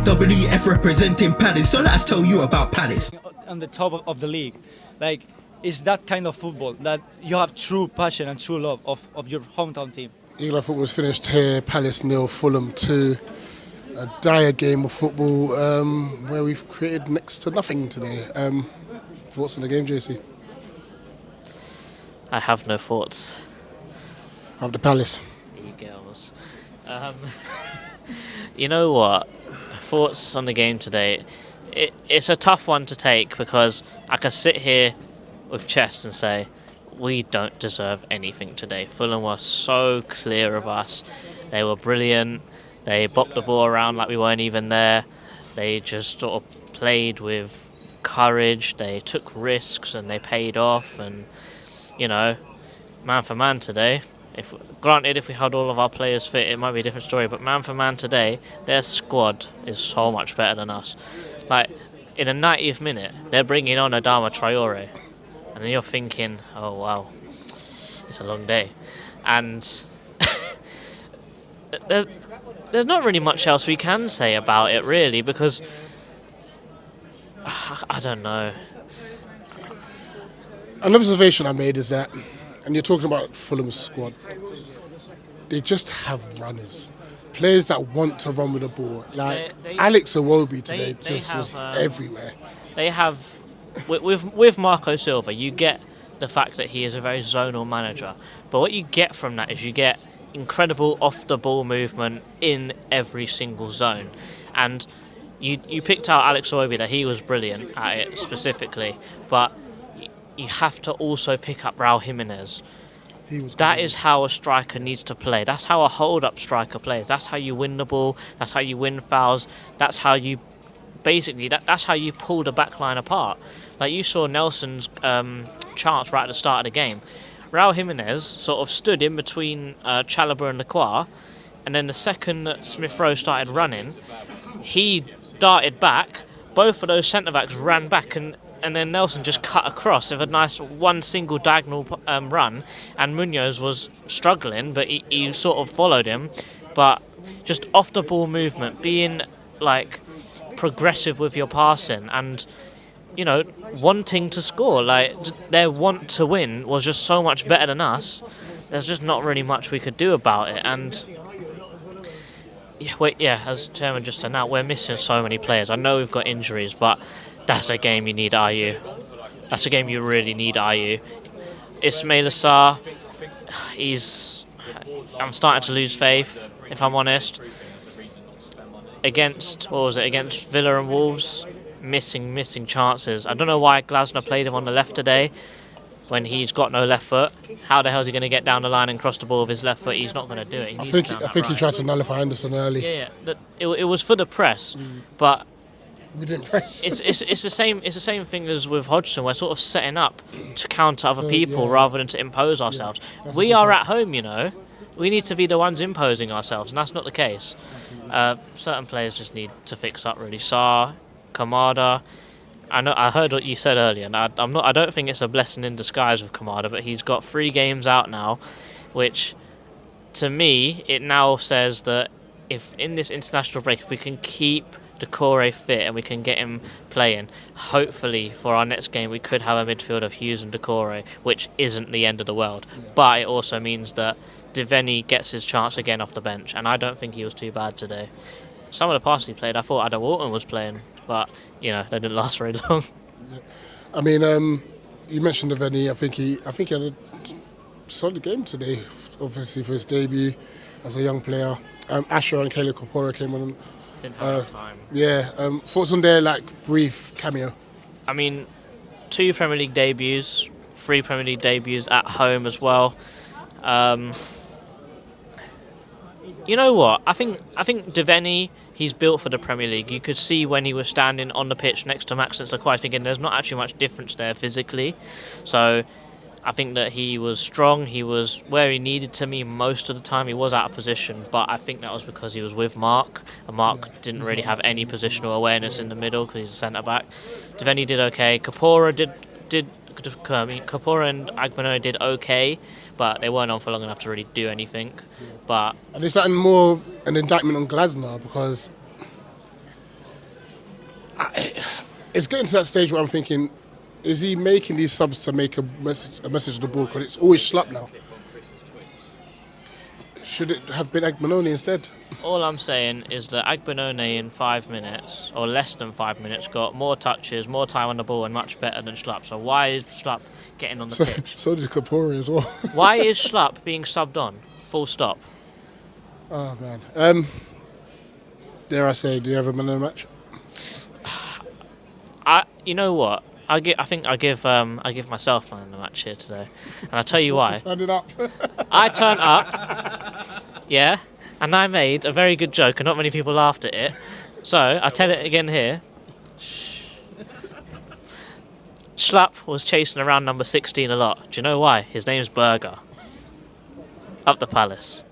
WF representing Palace, so let's tell you about Palace. On the top of the league, like, it's that kind of football that you have true passion and true love of your hometown team. Eagle Football was finished here, Palace 0, Fulham 2. A dire game of football where we've created next to nothing today. Thoughts on the game, JC? I have no thoughts. Of the Palace. E-girls. You know what? Thoughts on the game today. It's a tough one to take because I can sit here with chest and say we don't deserve anything today. Fulham were so clear of us. They were brilliant. They bopped the ball around like we weren't even there. They just sort of played with courage. They took risks and they paid off. And, you know, man for man today. Granted, if we had all of our players fit, it might be a different story. But man for man today, their squad is so much better than us. Like, in the 90th minute, they're bringing on Adama Traore. And then you're thinking, oh, wow, it's a long day. And there's not really much else we can say about it, really, because I don't know. An observation I made is that, and you're talking about Fulham's squad, they just have runners. Players that want to run with the ball. Like Alex Iwobi today was everywhere. They have, with Marco Silva, you get the fact that he is a very zonal manager. But what you get from that is you get incredible off-the-ball movement in every single zone. And you picked out Alex Iwobi, that he was brilliant at it specifically. But you have to also pick up Raul Jimenez. That is how a striker needs to play. That's how a hold-up striker plays. That's how you win the ball. That's how you win fouls. That's how you, basically, that's how you pull the back line apart. Like you saw Nelson's chance right at the start of the game. Raul Jimenez sort of stood in between Chalobah and Lacroix, and then the second that Smith-Rowe started running, he darted back. Both of those centre-backs ran back, and then Nelson just cut across with a nice one single diagonal run, and Munoz was struggling, but he sort of followed him. But just off the ball movement, being like progressive with your passing, and you know, wanting to score. Like their want to win was just so much better than us. There's just not really much we could do about it. And as Chairman just said, now we're missing so many players. I know we've got injuries, but that's a game you need Ayew. That's a game you really need Ayew. Ismail Assar, I'm starting to lose faith, if I'm honest. Against Villa and Wolves, missing chances. I don't know why Glasner played him on the left today when he's got no left foot. How the hell is he going to get down the line and cross the ball with his left foot? He's not going to do it. I think he tried to nullify Anderson early. Yeah. It was for the press, but we didn't press. It's the same thing as with Hodgson. We're sort of setting up to counter other people rather than to impose ourselves. We are at home, you know. We need to be the ones imposing ourselves, and that's not the case. Certain players just need to fix up, really. Sarr, Kamada. I heard what you said earlier, and I don't think it's a blessing in disguise with Kamada, but he's got 3 games out now, which to me it now says that if in this international break, if we can keep Decore fit and we can get him playing, hopefully for our next game we could have a midfield of Hughes and Decore, which isn't the end of the world. But it also means that Devaney gets his chance again off the bench, and I don't think he was too bad today. Some of the passes he played, I thought Adam Walton was playing, but you know, they didn't last very long. I mean, you mentioned Devaney. I think he had a solid game today, obviously for his debut as a young player. Asher and Caleb Kapora came on. Didn't have time. Yeah. Thoughts on their brief cameo? I mean, 2 Premier League debuts, 3 Premier League debuts at home as well. You know what? I think Devaney, he's built for the Premier League. You could see when he was standing on the pitch next to Maxence Lacroix, thinking there's not actually much difference there physically. So I think that he was strong. He was where he needed to be most of the time. He was out of position, but I think that was because he was with Mark. And Mark didn't really have any positional awareness in the middle because he's a centre-back. Devaney did okay. Kapora Kapora and Agbonoi did okay, but they weren't on for long enough to really do anything. But and there's something more an indictment on Glasner, because it's getting to that stage where I'm thinking, is he making these subs to make a message to the board? Because it's always Schlupp now. Should it have been Agbenoni instead? All I'm saying is that Agbenoni in 5 minutes, or less than 5 minutes, got more touches, more time on the ball, and much better than Schlupp. So why is Schlupp getting on the pitch? So did Kapori as well. Why is Schlupp being subbed on? Full stop. Oh man. Dare I say, do you have a man of the match? You know what? I think I give myself man of the match here today, and I'll tell you why. Turn it up. I turned up, yeah, and I made a very good joke, and not many people laughed at it. So I tell it again here. Schlupp was chasing around number 16 a lot. Do you know why? His name's Berger. Up the Palace.